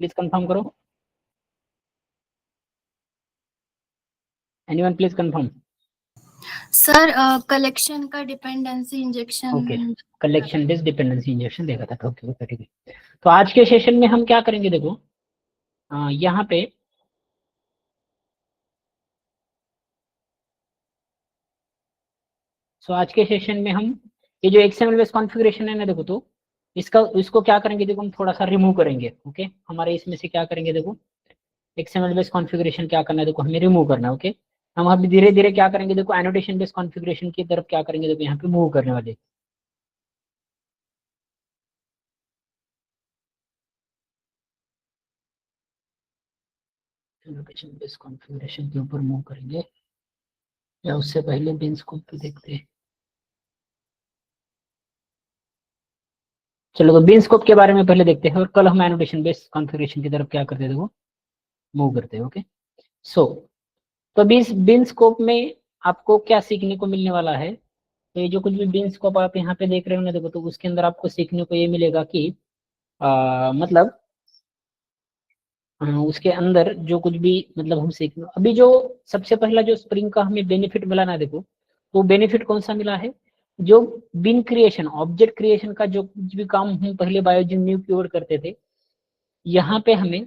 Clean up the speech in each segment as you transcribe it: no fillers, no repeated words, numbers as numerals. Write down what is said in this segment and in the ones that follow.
Please confirm करो। Anyone please confirm. Sir collection का dependency injection. Okay, collection based dependency injection देखा था। Okay okay ठीक है। तो आज के सेशन में हम क्या करेंगे, देखो यहाँ पे आज के सेशन में हम ये जो एक्सएमएल बेस्ड कॉन्फ़िगरेशन है ना, देखो तो इसको क्या करेंगे, देखो हम थोड़ा सा रिमूव करेंगे। ओके, हमारे इसमें से क्या करेंगे, देखो एक्सएमएल बेस्ड कॉन्फ़िगरेशन क्या करना है, देखो हमें रिमूव करना है। ओके, हम अभी धीरे धीरे क्या करेंगे, देखो एनोटेशन बेस्ड कॉन्फ़िगरेशन की तरफ क्या करेंगे, देखो यहाँ पे मूव करने वाले। एनोटेशन बेस्ड कॉन्फ़िगरेशन के ऊपर मूव करेंगे, या उससे पहले बिन स्कोप पे देखते हैं। चलो, तो बिन स्कोप के बारे में पहले देखते हैं, और कल हम एनोटेशन बेस्ड कॉन्फ़िगरेशन की तरफ क्या करते हैं, देखो मूव करते हैं। ओके, सो तो बिन स्कोप में आपको क्या सीखने को मिलने वाला है। तो ये जो कुछ भी बिन स्कोप आप यहाँ पे देख रहे हो ना, देखो तो उसके अंदर आपको सीखने को ये मिलेगा कि मतलब उसके अंदर जो कुछ भी मतलब हम सीख, अभी जो सबसे पहला जो स्प्रिंग का हमें बेनिफिट मिला ना, देखो तो बेनिफिट कौन सा मिला है, जो बिन क्रिएशन ऑब्जेक्ट क्रिएशन का जो कुछ भी काम हम पहले बायोजिन न्यू की ओर करते थे, यहाँ पे हमें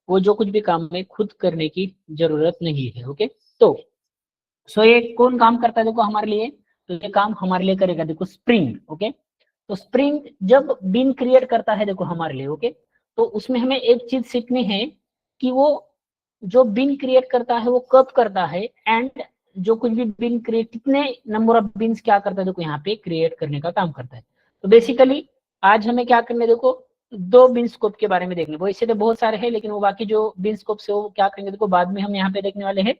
वो जो कुछ भी काम है खुद करने की जरूरत नहीं है। ओके, तो सो ये कौन काम करता है, देखो हमारे लिए, तो ये काम हमारे लिए करेगा, देखो स्प्रिंग। ओके, तो स्प्रिंग जब बिन क्रिएट करता है देखो हमारे लिए, ओके, तो उसमें हमें एक चीज सीखनी है कि वो जो बिन क्रिएट करता है वो कब करता है, एंड जो कुछ भी बिन क्रिएट कितने नंबर ऑफ बिन्स क्या करता है, देखो यहाँ पे क्रिएट करने का काम करता है। तो बेसिकली आज हमें क्या करना है, देखो दो बिन स्कोप के बारे में देखने, वो इससे तो बहुत सारे हैं, लेकिन वो बाकी जो बिन स्कोप से वो क्या करेंगे, देखो बाद में हम यहाँ पे देखने वाले हैं।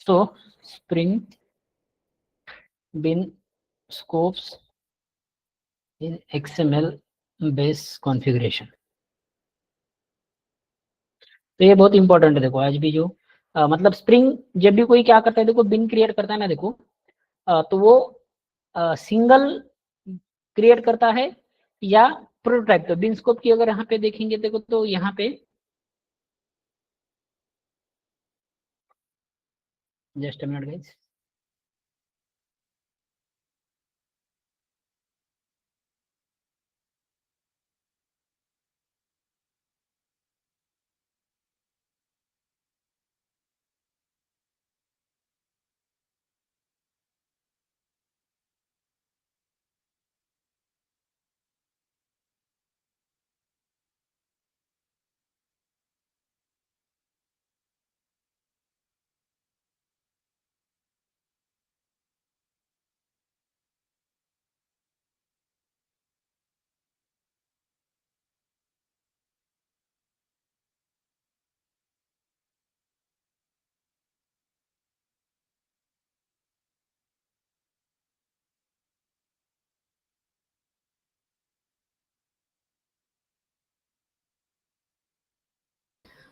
So spring bin scopes in XML base configuration। तो ये बहुत इंपॉर्टेंट है, देखो आज भी जो मतलब स्प्रिंग जब भी कोई क्या करता है, देखो बिन क्रिएट करता है ना, देखो तो वो सिंगल क्रिएट करता है या प्रोटोटाइप। तो बिन स्कोप की अगर यहाँ पे देखेंगे, देखो तो यहाँ पे just a minute guys.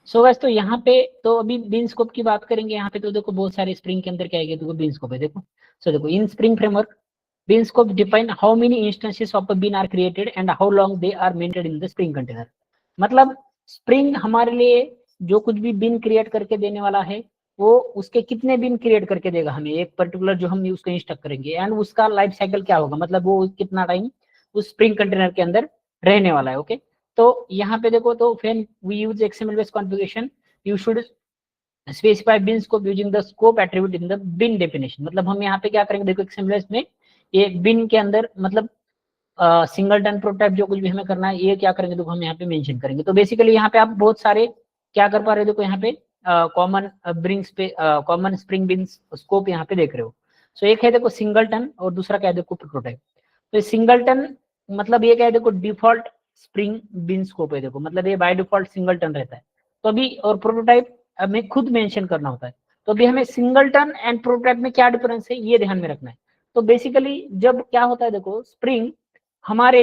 So guys, तो यहाँ पे तो अभी बिन स्कोप की बात करेंगे यहाँ पे, तो देखो बहुत सारे स्प्रिंग के अंदर क्या है, देखो बिन स्कोप है, देखो सो देखो इन spring framework bin scope define how many instances of a bin are created and how long they are maintained in the spring container। मतलब स्प्रिंग हमारे लिए जो कुछ भी बिन क्रिएट करके देने वाला है, वो उसके कितने बिन क्रिएट करके देगा हमें, एक पर्टिकुलर जो हम उसको इंस्ट्रक्ट करेंगे, एंड उसका लाइफ साइकिल क्या होगा, मतलब वो कितना टाइम उस स्प्रिंग कंटेनर के अंदर रहने वाला है। ओके, तो यहाँ पे देखो, तो when we use XML based configuration you should specify bean scope using the scope attribute in the bean definition. मतलब हम यहाँ पे क्या करेंगे, देखो XML में ये बिन के अंदर मतलब सिंगलटन प्रोटोटाइप जो कुछ भी हमें करना है, ये क्या करेंगे, देखो हम यहाँ पे मेंशन करेंगे। तो बेसिकली यहाँ पे आप बहुत सारे क्या कर पा रहे हो, देखो यहाँ पे कॉमन ब्रिंग्स पे कॉमन स्प्रिंग बिन स्कोप यहाँ पे देख रहे हो। सो एक है देखो सिंगलटन, और दूसरा क्या है, देखो प्रोटोटाइप। तो सिंगलटन मतलब ये क्या है, देखो डिफॉल्ट स्प्रिंग बिन स्कोप है, देखो मतलब ये बाय डिफॉल्ट सिंगलटन रहता है। तो अभी और प्रोटोटाइप हमें खुद मेंशन करना होता है। तो अभी हमें सिंगलटन एंड प्रोटोटाइप में क्या डिफरेंस है, ये ध्यान में रखना है। तो बेसिकली जब क्या होता है, देखो स्प्रिंग हमारे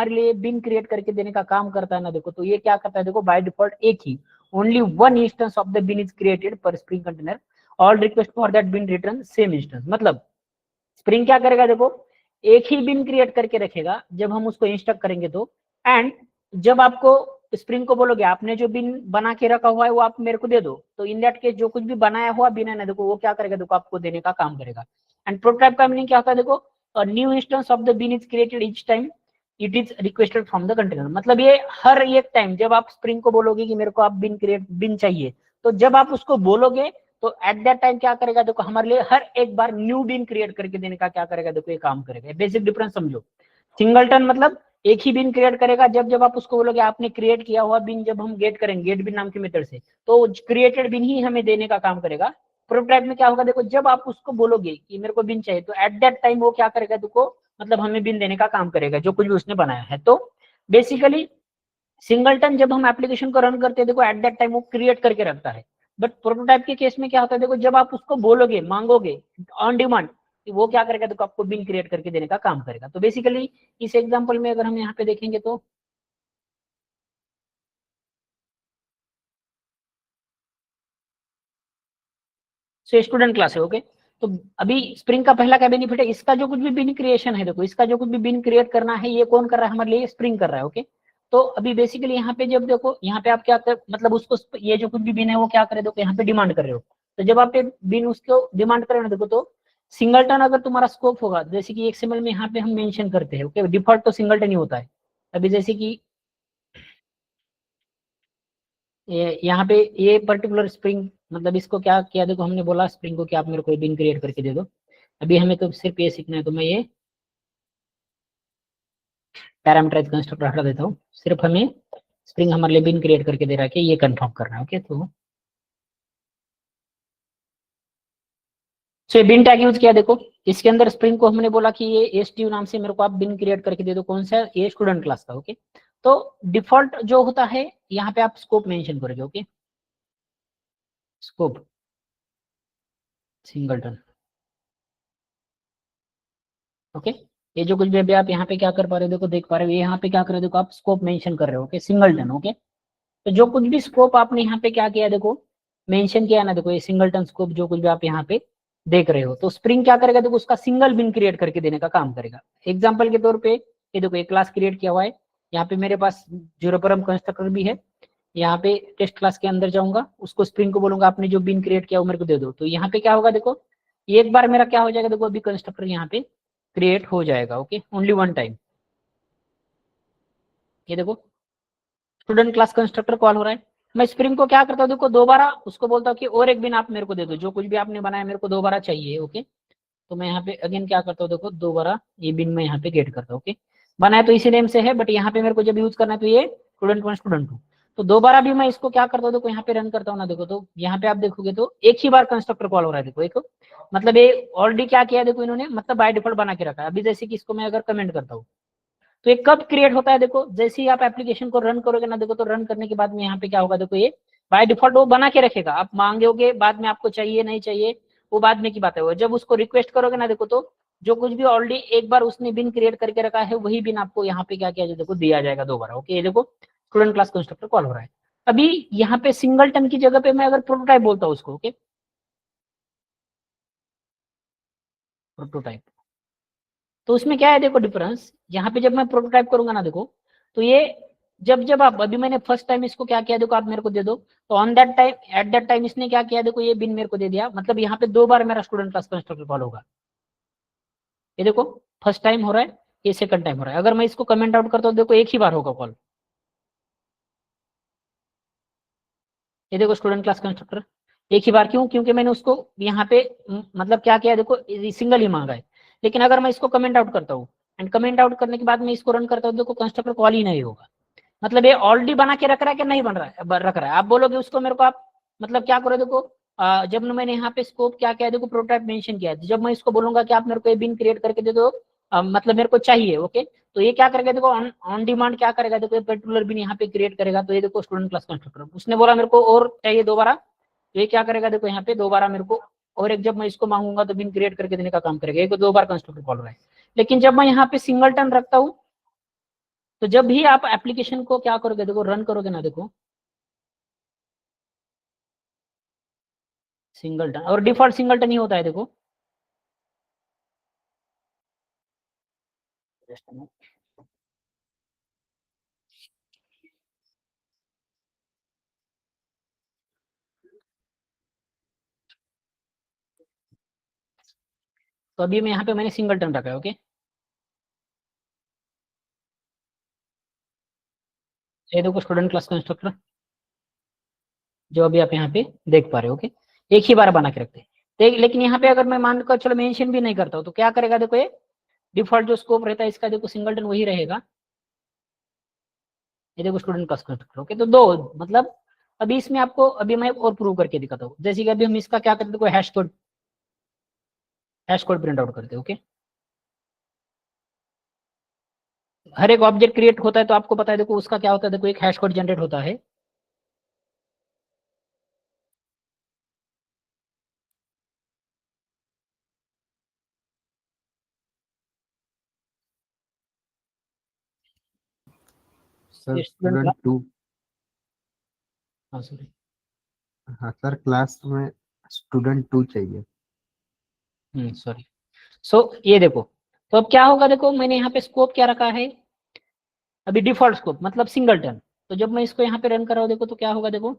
लिए बिन क्रिएट करके देने का काम करता है ना, देखो तो ये क्या करता है, देखो बाय डिफॉल्ट एक ही only one instance of the bean is created पर spring container, all request for that bean return same instance. मतलब स्प्रिंग क्या करेगा, देखो एक ही बिन क्रिएट करके रखेगा जब हम उसको इंस्ट्रक्ट करेंगे तो, एंड जब आपको स्प्रिंग को बोलोगे आपने जो बिन बना के रखा हुआ है वो आप मेरे को दे दो, तो इन दैट केस जो कुछ भी बनाया हुआ बिन है ना देखो वो क्या करेगा, देखो आपको देने का काम करेगा। एंड प्रोटोटाइप का मीनिंग क्या होता है, देखो new instance of the bean is created each time it is requested from the container. मतलब ये हर एक टाइम जब आप स्प्रिंग को बोलोगे कि मेरे को आप बिन चाहिए, तो जब आप उसको बोलोगे तो एट दैट टाइम क्या करेगा, देखो हमारे लिए हर एक बार न्यू बिन क्रिएट करके देने का क्या करेगा, देखो ये काम करेगा। बेसिक डिफरेंस समझो। सिंगलटन मतलब एक ही बिन क्रिएट करेगा, जब जब आप उसको बोलोगे आपने क्रिएट किया हुआ बिन जब हम गेट करेंगे गेट बिन नाम के मेथड से, तो क्रिएटेड बिन ही हमें देने का काम करेगा। प्रोटोटाइप में क्या होगा, देखो जब आप उसको बोलोगे कि मेरे को बिन चाहिए, तो एट दैट टाइम वो क्या करेगा, देखो मतलब हमें बिन देने का काम करेगा जो कुछ भी उसने बनाया है। तो बेसिकली सिंगलटन जब हम एप्लीकेशन को रन करते हैं, देखो एट दैट टाइम वो क्रिएट करके रखता है। बट प्रोटोटाइप के केस में क्या होता है, देखो जब आप उसको बोलोगे मांगोगे ऑन डिमांड, वो क्या करेगा, देखो आपको बिन क्रिएट करके देने का काम करेगा। तो बेसिकली इस एग्जांपल में अगर हम यहाँ पे देखेंगे तो स्टूडेंट क्लास है। ओके, तो अभी स्प्रिंग का पहला क्या बेनिफिट है, इसका जो कुछ भी बिन क्रिएशन है, देखो इसका जो कुछ भी बिन क्रिएट करना है ये कौन कर रहा है हमारे लिए, स्प्रिंग कर रहा है। ओके, तो अभी बेसिकली यहाँ पे जब देखो यहाँ पे आप क्या कर, मतलब उसको ये जो कुछ भी बिन है वो क्या करे, देखो यहाँ पे डिमांड कर रहे हो। तो जब आप बिन उसको डिमांड कर रहे हो देखो, तो सिंगलटन अगर तुम्हारा स्कोप होगा, जैसे कि XML में यहाँ पे हम मेंशन करते हैं, ओके डिफॉल्ट तो सिंगलटन ही होता है। अभी जैसे कि यहाँ पे ये पर्टिकुलर स्प्रिंग, मतलब इसको क्या किया, देखो हमने बोला स्प्रिंग को कि आप मेरे को बिन क्रिएट करके दे दो। अभी हमें तो सिर्फ ये सीखना है, तो मैं ये पैरामीटराइज कंस्ट्रक्टर हटा देता हूँ। सिर्फ हमें स्प्रिंग हमारे लिए बिन क्रिएट करके दे रहा है कि ये कंफर्म करना है। ओके, तो ये बिन टैग यूज किया, देखो इसके अंदर स्प्रिंग को हमने बोला कि ये एसटीयू नाम से मेरे को आप बिन क्रिएट करके दे दो, कौन सा, ये स्टूडेंट क्लास का। ओके, तो डिफॉल्ट जो होता है यहाँ पे आप स्कोप मेंशन करोगे। Okay, scope singleton. ओके, ये जो कुछ भी अभी आप यहाँ पे क्या कर पा रहे हो, देखो देख पा रहे हो, ये यहाँ पे क्या कर रहे हो, देखो आप स्कोप मेंशन कर रहे हो। Okay, singleton. ओके, तो जो कुछ भी स्कोप आपने यहाँ पे क्या किया, देखो मेंशन किया ना, देखो ये सिंगलटन स्कोप जो कुछ भी आप यहाँ पे देख रहे हो, तो स्प्रिंग क्या करेगा, देखो उसका सिंगल बिन क्रिएट करके देने का काम करेगा। एग्जाम्पल के तौर पे ये देखो एक क्लास क्रिएट किया हुआ है, यहाँ पे मेरे पास जीरोपरम कंस्ट्रक्टर भी है। यहाँ पे टेस्ट क्लास के अंदर जाऊंगा, उसको स्प्रिंग को बोलूंगा आपने जो बिन क्रिएट किया वो मेरे को दे दो, तो यहाँ पे क्या होगा, देखो एक बार मेरा क्या हो जाएगा, देखो अभी कंस्ट्रक्टर यहाँ पे क्रिएट हो जाएगा। Okay, only one time. ये देखो स्टूडेंट क्लास कंस्ट्रक्टर कॉल हो रहा है। मैं स्प्रिंग को क्या करता हूँ, देखो दोबारा उसको बोलता हूँ कि और एक बिन आप मेरे को दे दो, जो कुछ भी आपने बनाया मेरे को दोबारा चाहिए। ओके, तो मैं यहाँ पे अगेन क्या करता हूँ, देखो दोबारा ये बिन में यहाँ पे गेट करता हूँ। ओके, बनाया तो इसी नेम से है, बट यहाँ पे मेरे को जब यूज करना है तो ये स्टूडेंट 1 स्टूडेंट 2, तो दोबारा भी मैं इसको क्या करता हूँ, देखो यहाँ पे रन करता हूँ ना, देखो तो यहाँ पे आप देखोगे तो एक ही बार कंस्ट्रक्टर कॉल हो रहा है। देखो एक मतलब ये ऑलरेडी क्या किया, देखो इन्होंने मतलब बाय डिफॉल्ट बना के रखा है। अभी जैसे कि इसको मैं अगर कमेंट करता हूँ, तो ये कब क्रिएट होता है, देखो जैसे ही आप एप्लीकेशन को रन करोगे ना, देखो तो रन करने के बाद में यहाँ पे क्या होगा, देखो ये बाय डिफॉल्ट वो बना के रखेगा, आप मांगोगे बाद में आपको चाहिए नहीं चाहिए वो बाद में की बात है। वो जब उसको रिक्वेस्ट करोगे ना, देखो तो जो कुछ भी ऑलरेडी एक बार उसने बिन क्रिएट करके रखा है वही बिन आपको यहाँ पे क्या किया जाए, देखो दिया जाएगा दोबारा। ओके, ये देखो स्टूडेंट क्लास कंस्ट्रक्टर कॉल हो रहा है। अभी यहाँ पे सिंगलटन की जगह पे मैं अगर प्रोटोटाइप बोलता हूँ उसको, ओके प्रोटोटाइप, तो उसमें क्या है, देखो डिफरेंस यहाँ पे जब मैं प्रोटोटाइप करूंगा ना, देखो तो ये जब जब आप, अभी मैंने फर्स्ट टाइम इसको क्या किया, देखो आप मेरे को दे दो, तो on that time at that time इसने क्या किया, देखो ये बिन मेरे को दे दिया, मतलब यहाँ पे दो बार मेरा स्टूडेंट क्लास कंस्ट्रक्टर कॉल होगा। ये देखो फर्स्ट टाइम हो रहा है, ये सेकंड टाइम हो रहा है। अगर मैं इसको कमेंट आउट करता हूँ, देखो एक ही बार होगा कॉल। ये देखो स्टूडेंट क्लास कंस्ट्रक्टर एक ही बार, क्यों, क्योंकि मैंने उसको यहाँ पे मतलब क्या किया, देखो सिंगल ही मांगा है। लेकिन अगर मैं इसको कमेंट आउट करता हूँ एंड कमेंट आउट करने के बाद मैं इसको रन करता हूँ, देखो कंस्ट्रक्टर कॉल ही नहीं होगा। मतलब ये ऑलरेडी बना के रख रहा है कि नहीं बन रहा है, रख रहा है। आप बोलोगे उसको मेरे को, आप मतलब क्या करो, देखो जब मैंने यहाँ पे स्कोप क्या किया, देखो प्रोटोटाइप मेंशन किया है, जब मैं इसको बोलूंगा कि आप मेरे को ये बिन क्रिएट करके दे दो, मतलब मेरे को चाहिए। ओके, तो ये क्या करेगा, देखो ऑन डिमांड क्या करेगा, देखो पर्टिकुलर बिन यहाँ पे क्रिएट करेगा। तो ये देखो स्टूडेंट क्लास कंस्ट्रक्टर, उसने बोला मेरे को और चाहिए दोबारा, तो ये क्या करेगा, देखो यहाँ पे दोबारा मेरे को और एक, जब मैं इसको मांगूंगा तो बिन क्रिएट करके देने का काम करेगा। एक दो बार कंस्ट्रक्टर कॉल रहा है। लेकिन जब मैं यहाँ पे सिंगलटन रखता हूँ, तो जब भी आप एप्लीकेशन को क्या करोगे, देखो रन करोगे ना, देखो सिंगलटन, और डिफॉल्ट सिंगलटन ही होता है। देखो तो अभी मैं यहाँ पे मैंने सिंगलटन रखा है। ओके, ये देखो स्टूडेंट क्लास कंस्ट्रक्टर जो अभी आप यहाँ पे देख पा रहे हो। ओके, एक ही बार बना के रखते हैं। लेकिन यहाँ पे अगर मैं मानकर चलो मेंशन भी नहीं करता हूँ तो क्या करेगा, देखो ये डिफॉल्ट जो स्कोप रहता है इसका देखो सिंगलटन वही रहेगा। ये देखो स्टूडेंट क्लास कंस्ट्रक्टर। ओके, तो दो मतलब अभी इसमें आपको अभी मैं और प्रूव करके दिखाता हूँ। जैसे कि अभी हम इसका क्या करते हैं, देखो हैश कोड प्रिंट आउट करते हैं। ओके, हर एक ऑब्जेक्ट क्रिएट होता है तो आपको पता है देखो उसका क्या होता है, देखो एक हैश कोड जनरेट होता है। Sir student student class, two. हाँ सॉरी, हाँ सर, क्लास में स्टूडेंट टू चाहिए। सॉरी। सो ये देखो, तो अब क्या होगा, देखो मैंने यहाँ पे स्कोप क्या रखा है, अभी डिफॉल्ट स्कोप मतलब सिंगलटन। तो जब मैं इसको यहाँ पे रन कर रहा हूँ देखो तो क्या होगा, देखो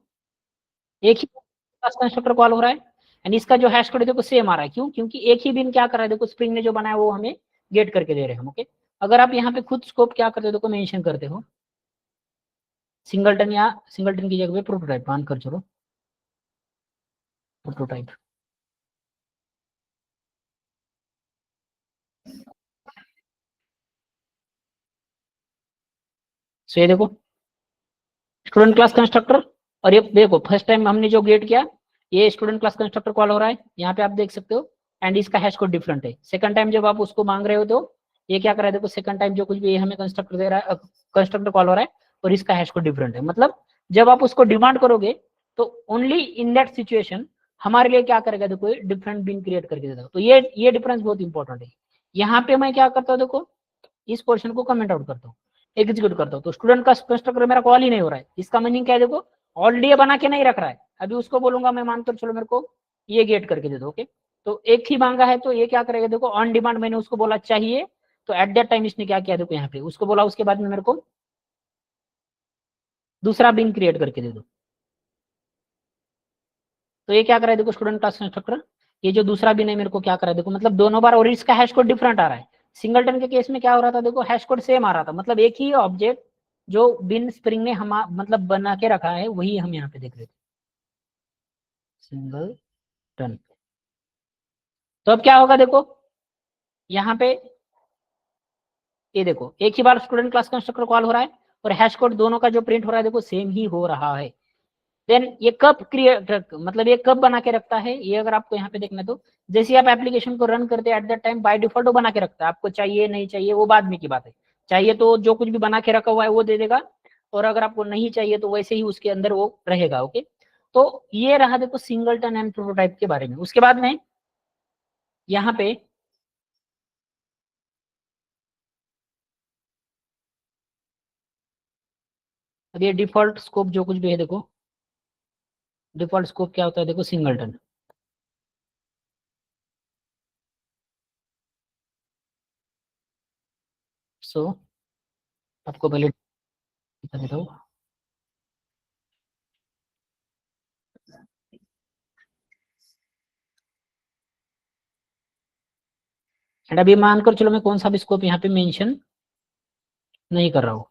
एक ही क्लास कंस्ट्रक्टर कॉल हो रहा है एंड इसका जो हैश कोड है देखो सेम आ रहा है। क्यों? क्योंकि एक ही बिन क्या कर रहा है, देखो स्प्रिंग ने जो बनाया वो हमें गेट करके दे रहे हैं हम। ओके, अगर आप यहाँ पे खुद स्कोप क्या करते हो, देखो मेंशन करते हो सिंगलटन या सिंगलटन की जगह पे प्रोटोटाइप मान कर चलो, प्रोटोटाइप। सो ये देखो स्टूडेंट क्लास कंस्ट्रक्टर, और ये देखो फर्स्ट टाइम हमने जो गेट किया ये स्टूडेंट क्लास कंस्ट्रक्टर कॉल हो रहा है, यहाँ पे आप देख सकते हो एंड इसका हैश कोड डिफरेंट है। सेकंड टाइम जब आप उसको मांग रहे हो तो ये क्या कर रहा है, देखो सेकंड टाइम जो कुछ भी ये हमें कंस्ट्रक्टर दे रहा है, कंस्ट्रक्टर कॉल हो रहा है और इसका हैश कोड डिफरेंट है। मतलब जब आप उसको डिमांड करोगे तो ओनली इन दैट सिचुएशन हमारे लिए क्या करेगा, देखो डिफरेंट बिन क्रिएट करके देगा। तो ये डिफरेंस बहुत इंपॉर्टेंट है। यहाँ पे मैं क्या करता हूँ, देखो इस पोर्शन को कमेंट आउट करता हूँ, एग्जीक्यूट करता हूँ, तो स्टूडेंट का कंस्ट्रक्टर मेरा कॉल ही नहीं हो रहा है। इसका मीनिंग क्या है, देखो ऑलरेडी ये बना के नहीं रख रहा है। अभी उसको बोलूंगा मैं मानकर चलो मेरे को ये गेट करके दे दो। ओके, तो एक ही मांगा है तो ये क्या करेगा, देखो ऑन डिमांड मैंने उसको बोला चाहिए, तो एट दैट टाइम इसने क्या किया, देखो यहाँ पे उसको बोला, उसके बाद में मेरे को दूसरा बिन क्रिएट करके दे दो। तो ये क्या कर रहा है, देखो स्टूडेंट क्लास कंस्ट्रक्टर ये जो दूसरा बिन है मेरे को क्या कर रहा है, देखो मतलब दोनों बार, और इसका हैश कोड डिफरेंट आ रहा है। सिंगलटन के केस में क्या हो रहा था, देखो हैश कोड सेम आ रहा था, मतलब एक ही ऑब्जेक्ट जो बिन स्प्रिंग ने हम मतलब बना के रखा है वही हम यहाँ पे देख रहे थे, सिंगल टन। तो अब क्या होगा, देखो यहाँ पे ये देखो एक ही बार स्टूडेंट क्लास कंस्ट्रक्टर कॉल हो रहा है और हैश कोड दोनों का जो प्रिंट हो रहा है देखो सेम ही हो रहा है। देन ये कब क्रिएट मतलब ये कब बना के रखता है, ये अगर आपको यहाँ पे देखना है तो जैसे आप एप्लीकेशन को रन करते हैं at that time by default वो बना के रखता है। आपको चाहिए नहीं चाहिए वो बाद में की बात है। चाहिए तो जो कुछ भी बना के रखा हुआ है वो दे देगा, और अगर आपको नहीं चाहिए तो वैसे ही उसके अंदर वो रहेगा। ओके, तो ये रहा देखो सिंगलटन एंड प्रोटोटाइप के बारे में। उसके बाद में यहाँ पे अब ये डिफॉल्ट स्कोप जो कुछ भी है, देखो डिफॉल्ट स्कोप क्या होता है, देखो सिंगलटन। सो आपको पहले बता देता हूँ। एंड अभी मानकर चलो मैं कौन सा भी स्कोप यहाँ पे मेंशन नहीं कर रहा हूँ।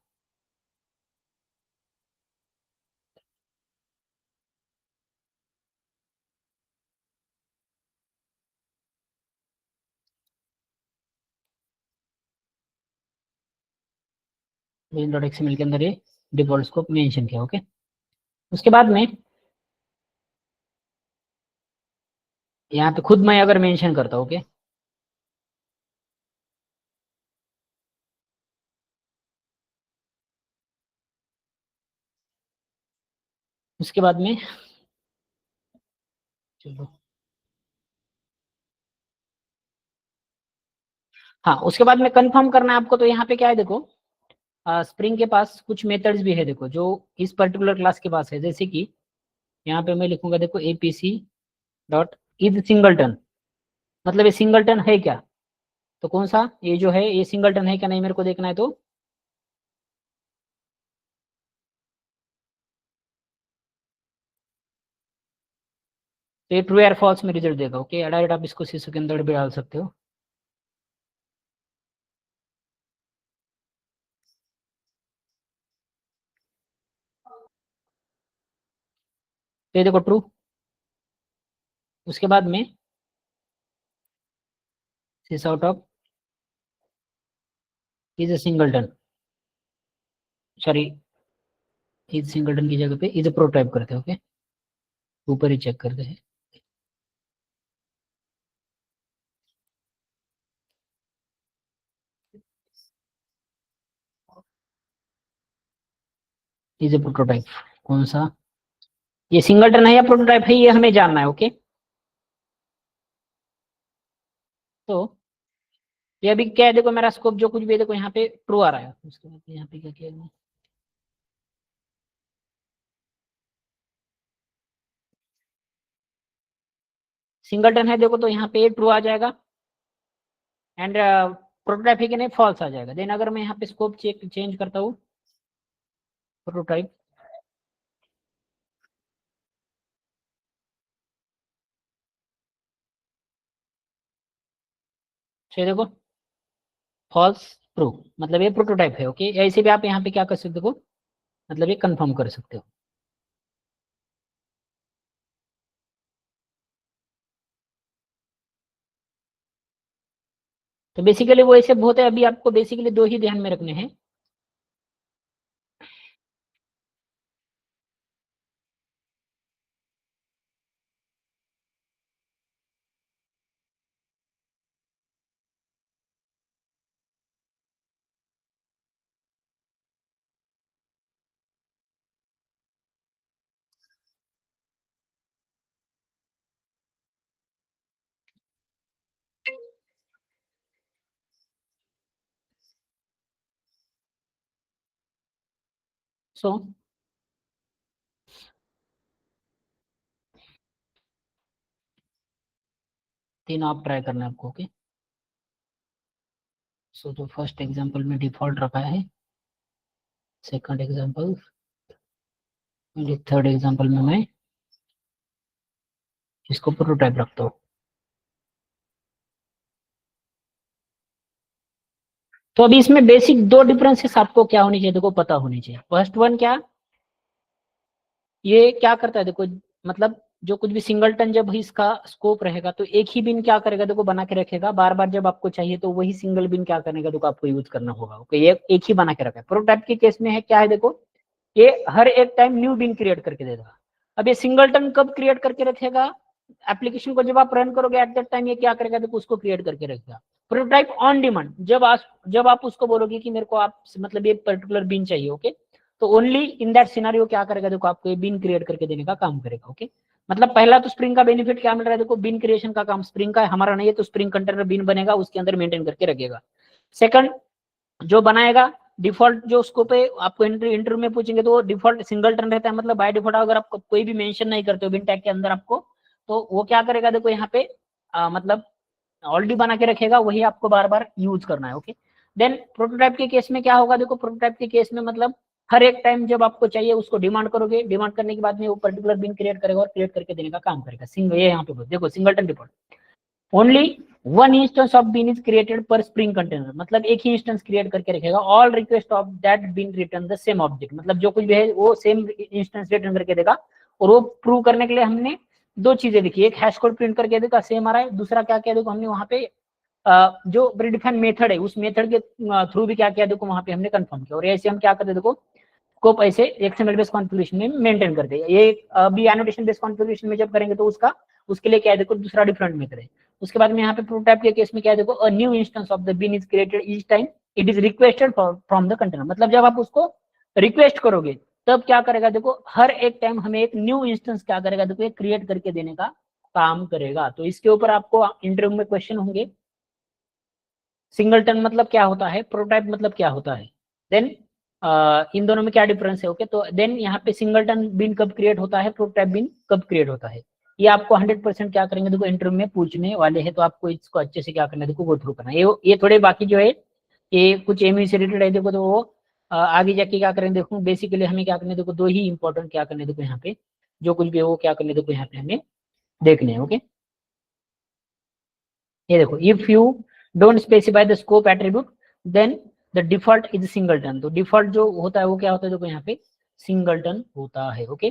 main.xml के अंदर ये डिफॉल्ट स्कोप मेंशन किया। ओके, उसके बाद में यहाँ पे खुद मैं अगर मेंशन करता हूँ, ओके उसके बाद में चलो, हाँ उसके बाद में कंफर्म करना है आपको। तो यहाँ पे क्या है, देखो स्प्रिंग के पास कुछ मेथड्स भी है देखो जो इस पर्टिकुलर क्लास के पास है। जैसे कि यहाँ पे मैं लिखूंगा देखो apc डॉट इज सिंगलटन, मतलब ये सिंगलटन है क्या, तो कौन सा ये जो है ये सिंगलटन है क्या नहीं मेरे को देखना है। तो ये ट्रू या फॉल्स में रिजल्ट देगा। ओके, डायरेक्ट आप इसको शीशे के अंदर भी डाल सकते हो। तो ये देखो ट्रू। उसके बाद में this out of is a singleton, sorry is singleton की जगह पे इज प्रोटाइप करते हैं। ओके, ऊपर ही चेक करते हैं। इज प्रोटोटाइप कौन सा, ये सिंगलटन है या प्रोटोटाइप है, ये हमें जानना है। ओके, तो ये अभी क्या है, देखो मेरा स्कोप जो कुछ भी है देखो यहाँ पे ट्रू आ रहा है। उसके बाद यहाँ पे क्या किया है, सिंगलटन है देखो, तो यहाँ पे ट्रू आ जाएगा एंड प्रोटोटाइप है कि नहीं, फॉल्स आ जाएगा। देन अगर मैं यहाँ पे स्कोप चेंज करता हूँ, प्रोटोटाइप से देखो फॉल्स ट्रू, मतलब ये प्रोटोटाइप है। ओके, ऐसे भी आप यहाँ पे क्या कर सकते हो, मतलब ये कंफर्म कर सकते हो। तो बेसिकली वो ऐसे बहुत है, अभी आपको बेसिकली दो ही ध्यान में रखने हैं। सो तीनों आप ट्राई करना है आपको। ओके, सो जो फर्स्ट एग्जांपल में डिफॉल्ट रखा है, सेकंड एग्जांपल, थर्ड एग्जांपल में मैं इसको प्रोटोटाइप रखता हूँ। तो अभी इसमें बेसिक दो डिफरेंसेस आपको क्या होनी चाहिए, देखो पता होनी चाहिए। फर्स्ट वन क्या, ये क्या करता है देखो, मतलब जो कुछ भी सिंगलटन जब इसका स्कोप रहेगा तो एक ही बिन क्या करेगा देखो, बना के रखेगा। बार बार जब आपको चाहिए तो वही सिंगल बिन क्या करेगा देखो, आपको यूज करना होगा। ओके, ये एक ही बना के रखा है। प्रोटोटाइप के केस में है क्या है देखो, ये हर एक टाइम न्यू बिन क्रिएट करके दे देगा। अब ये सिंगलटन कब क्रिएट करके रखेगा, एप्लीकेशन को जब आप रन करोगे एट दैट टाइम ये क्या करेगा देखो, उसको क्रिएट करके रखेगा। प्रोटोटाइप ऑन डिमांड, जब आप उसको बोलोगे कि मेरे को आप मतलब ये पर्टिकुलर बिन चाहिए, ओके, तो ओनली इन दैट सिनारियो क्या करेगा देखो, आपको ये बिन क्रिएट करके देने का काम करेगा। ओके, मतलब पहला तो स्प्रिंग का बेनिफिट क्या मिल रहा है देखो, बिन क्रिएशन का काम स्प्रिंग का है, हमारा नहीं है। तो स्प्रिंग कंटेनर बिन बनेगा, उसके अंदर मेंटेन करके रखेगा। सेकंड, जो बनाएगा डिफॉल्ट जो स्कोप है, आपको इंटरव्यू में पूछेंगे तो डिफॉल्ट सिंगलटन रहता है। मतलब बाय डिफॉल्ट अगर आप कोई भी मेंशन नहीं करते हो बिन टैग के अंदर आपको, तो वो क्या करेगा देखो यहाँ पे मतलब ऑलरेडी बना के रखेगा, वही आपको बार बार यूज करना है। ओके, देन प्रोटोटाइप के केस में क्या होगा देखो, प्रोटोटाइप के केस में मतलब हर एक टाइम जब आपको चाहिए उसको डिमांड करोगे, डिमांड करने के बाद में वो पर्टिकुलर बिन क्रिएट करेगा और क्रिएट करके देने का काम करेगा। सिंगल, ये यहाँ पे देखो singleton default, only one instance of bean is created पर स्प्रिंग कंटेनर, मतलब एक ही इंस्टेंस क्रिएट करके रखेगा। All request of that bean return the same object, मतलब जो कुछ भी है वो सेम इंस्टेंस रिटर्न करके देगा। और वो प्रूव करने के लिए हमने दो चीजें लिखी, एक हैश कोड प्रिंट करके देखा सेम आ रहा है, दूसरा क्या किया देखो हमने वहां पे जो प्रीडिफाइंड मेथड है उस मेथड के थ्रू भी क्या किया देखो, वहां पे हमने कंफर्म किया। और ऐसे हम क्या करते देखो, स्कोप ऐसे एक्सएमएल बेस्ड कॉन्फ़िगरेशन में मेंटेन करते हैं। ये अभी एनोटेशन बेस्ड कॉन्फ़िगरेशन में जब करेंगे तो उसके लिए क्या है देखो, दूसरा डिफरेंट मेथड है। उसके बाद में यहाँ पे प्रोटोटाइप के केस में क्या है देखो, a new instance of the bean is created each time it is requested from the container, मतलब जब आप उसको रिक्वेस्ट करोगे तब क्या करेगा देखो, हर एक टाइम हमें एक न्यू इंस्टेंस क्या करेगा देखो, एक क्रिएट करके देने का काम करेगा। तो इसके ऊपर आपको इंटरव्यू में क्वेश्चन होंगे, सिंगलटन मतलब क्या होता है, प्रोटोटाइप मतलब क्या होता है, देन इन दोनों में क्या डिफरेंस है। ओके, तो देन यहाँ पे सिंगलटन बिन कब क्रिएट होता है, प्रोटोटाइप बिन कब क्रिएट होता है, ये आपको 100% क्या करेंगे देखो इंटरव्यू में पूछने वाले हैं। तो आपको इसको अच्छे से क्या करना है देखो, गो थ्रू करना है। ये थोड़े बाकी जो है ये कुछ एमयू से रिलेटेड है देखो, तो वो आगे जाके क्या करेंगे देखो, बेसिकली हमें क्या करना है देखो, दो ही इंपॉर्टेंट क्या करने देखो यहाँ पे, जो कुछ भी है वो क्या करने देखो यहाँ पे हमें देखने हैं। ओके, ये देखो, if you don't specify the scope attribute then the default is singleton. तो डिफॉल्ट जो होता है वो क्या होता है देखो यहाँ पे सिंगलटन होता है। ओके,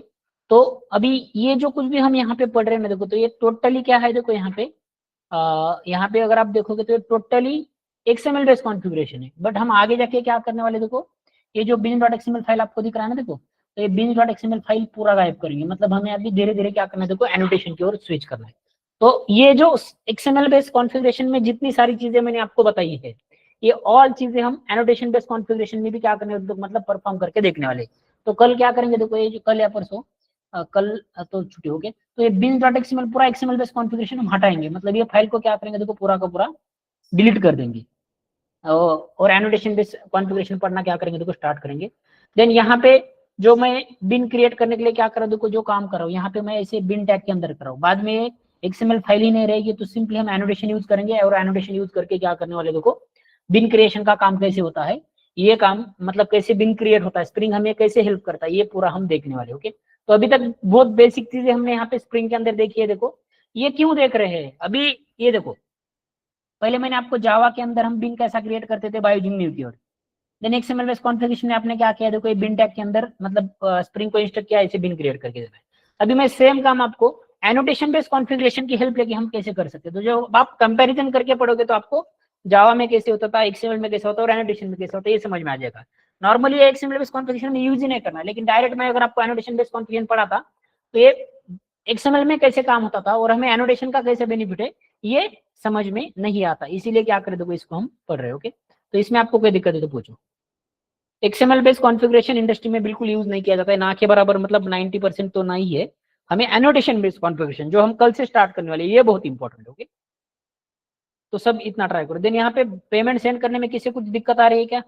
तो अभी ये जो कुछ भी हम यहाँ पे पढ़ रहे हैं ना देखो, तो ये टोटली क्या है देखो, यहाँ पे अगर आप देखोगे तो ये टोटली XML बेस्ड कॉन्फ़िगरेशन है। बट हम आगे जाके क्या करने वाले देखो, ये जो bin.xml फाइल आपको दिख रहा है ना देखो, तो ये bin.xml फाइल पूरा गायब करेंगे। मतलब हमें अभी धीरे धीरे क्या करना है देखो, एनोटेशन की ओर स्विच करना है। तो ये जो XML बेस्ड कॉन्फ़िगरेशन में जितनी सारी चीजें मैंने आपको बताई है, ये ऑल चीजें हम एनोटेशन बेस्ड कॉन्फ़िगरेशन में भी क्या करने वाले, मतलब परफॉर्म करके देखने वाले। तो कल क्या करेंगे देखो, ये जो कल या परसों, कल तो छुट्टी हो गई, तो ये bin.xml पूरा XML बेस्ड कॉन्फ़िगरेशन हम हटाएंगे। मतलब ये फाइल को क्या करेंगे देखो, पूरा का पूरा डिलीट कर देंगे और एनोटेशन बेस्ड कॉन्फ़िगरेशन पढ़ना क्या करेंगे देखो, स्टार्ट करेंगे। देन यहाँ पे जो मैं बिन क्रिएट करने के लिए क्या कर रहा हूँ देखो, जो काम कर रहा हूँ यहाँ पे मैं इसे बिन टैग के अंदर कर रहा हूँ। बाद में XML फाइल ही नहीं रहेगी, तो सिंपली हम एनोटेशन यूज करेंगे और एनोटेशन यूज करके क्या करने वाले देखो, बिन क्रिएशन का काम कैसे होता है, ये काम मतलब कैसे बिन क्रिएट होता है, स्प्रिंग हमें कैसे हेल्प करता है, ये पूरा हम देखने वाले। ओके, तो अभी तक बहुत बेसिक चीजें हमने यहाँ पे स्प्रिंग के अंदर देखी है। देखो ये क्यों देख रहे हैं अभी, ये देखो पहले मैंने आपको जावा के अंदर हम बिन कैसा क्रिएट करते थे by using new keyword. Then XML based configuration में आपने क्या किया देखो, ये बिन टैग के अंदर मतलब स्प्रिंग को इंस्ट्रक्ट किया, ऐसे बिन क्रिएट करके देना है। अभी मैं सेम काम आपको एनोटेशन बेस्ड कॉन्फ़िगरेशन की हेल्प लेके हम कैसे कर सकते हैं। तो जो आप कंपैरिजन करके पढ़ोगे तो आपको जावा में कैसे होता था, XML में कैसे होता है और एनोटेशन में कैसे होता है, ये समझ में आ जाएगा। नॉर्मली ये XML बेस्ड कॉन्फ़िगरेशन में यूज ही नहीं करना, लेकिन डायरेक्ट मैं अगर आपको एनोटेशन बेस्ड कॉन्फ़िगरेशन पढ़ा था, तो ये XML में कैसे काम होता था और हमें एनोटेशन का कैसे बेनिफिट है, ये समझ में नहीं आता। इसीलिए क्या करे देखो, इसको हम पढ़ रहे हैं। ओके, तो इसमें आपको कोई दिक्कत है तो पूछो। XML बेस्ड कॉन्फ़िगरेशन इंडस्ट्री में बिल्कुल यूज नहीं किया जाता है, ना के बराबर, मतलब 90% तो ना ही है। हमें एनोटेशन बेस्ड कॉन्फ़िगरेशन जो हम कल से स्टार्ट करने वाले, ये बहुत इंपॉर्टेंट है। ओके, तो सब इतना ट्राई करो। देन यहाँ पे पेमेंट सेंड करने में किसी कुछ दिक्कत आ रही है क्या?